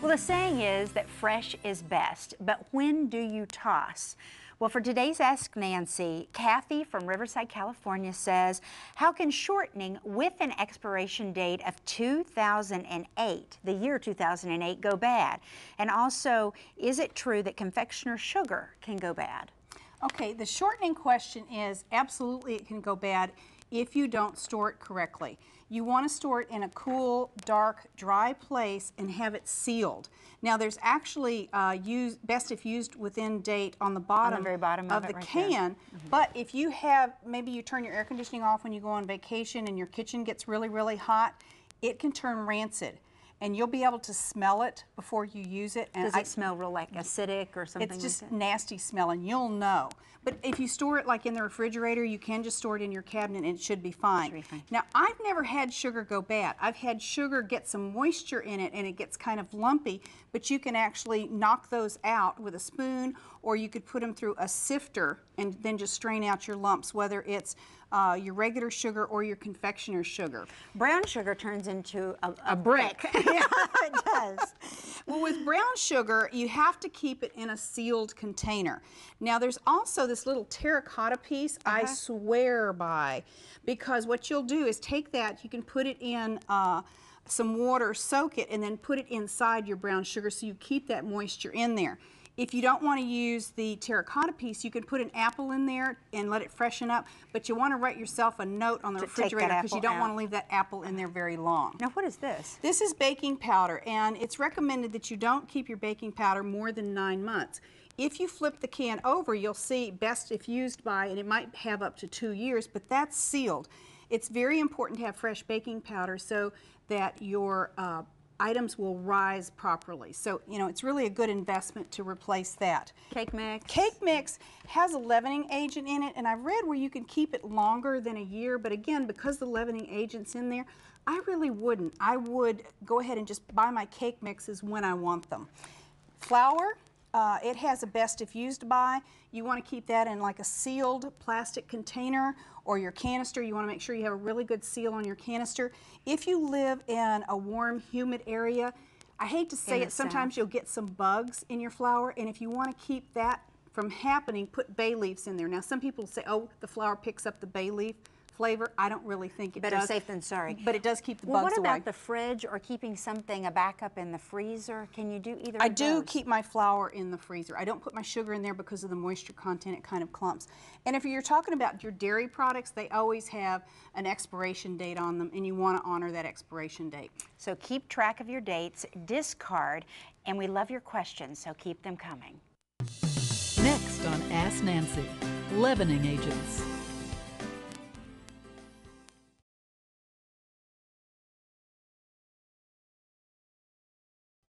Well, the saying is that fresh is best, but when do you toss? Well, for today's Ask Nancy, Kathy from Riverside, California says, how can shortening with an expiration date of 2008, the year 2008, go bad? And also, is it true that confectioner's sugar can go bad? Okay, the shortening question is absolutely it can go bad if you don't store it correctly. You want to store it in a cool, dark, dry place and have it sealed. Now there's actually best if used within date on the bottom, on the very bottom of the right can. But if you have, maybe you turn your air conditioning off when you go on vacation and your kitchen gets really, really hot, it can turn rancid. And you'll be able to smell it before you use it. And does it smell real like acidic or something? It's just like that? nasty smelling. You'll know. But if you store it like in the refrigerator, you can just store it in your cabinet and it should be fine. Should be fine. Now, I've never had sugar go bad. I've had sugar get some moisture in it and it gets kind of lumpy, but you can actually knock those out with a spoon, or you could put them through a sifter and then just strain out your lumps, whether it's your regular sugar or your confectioner's sugar. Brown sugar turns into a brick. Yeah, it does. Well, with brown sugar, you have to keep it in a sealed container. Now, there's also this little terracotta piece I swear by, because what you'll do is take that, you can put it in some water, soak it, and then put it inside your brown sugar so you keep that moisture in there. If you don't want to use the terracotta piece, you can put an apple in there and let it freshen up, but you want to write yourself a note on the refrigerator because you don't want to leave that apple in there very long. Now, what is this? This is baking powder, and it's recommended that you don't keep your baking powder more than 9 months. If you flip the can over, you'll see best if used by, and it might have up to 2 years, but that's sealed. It's very important to have fresh baking powder so that your items will rise properly. So, you know, it's really a good investment to replace that. Cake mix? Cake mix has a leavening agent in it, and I've read where you can keep it longer than a year, but again, because the leavening agent's in there, I really wouldn't. I would go ahead and just buy my cake mixes when I want them. Flour, it has a best if used by. You want to keep that in like a sealed plastic container or your canister. You want to make sure you have a really good seal on your canister. If you live in a warm, humid area, I hate to say it, sometimes you'll get some bugs in your flour, and if you want to keep that from happening, put bay leaves in there. Now, some people say, oh, the flour picks up the bay leaf flavor. I don't really think it does. Better safe than sorry. But it does keep the bugs away. What away. about the fridge or keeping something, a backup in the freezer? Can you do either of those? I do keep my flour in the freezer. I don't put my sugar in there because of the moisture content. It kind of clumps. And if you're talking about your dairy products, they always have an expiration date on them, and you want to honor that expiration date. So keep track of your dates, discard, and we love your questions, so keep them coming. Next on Ask Nancy, leavening agents.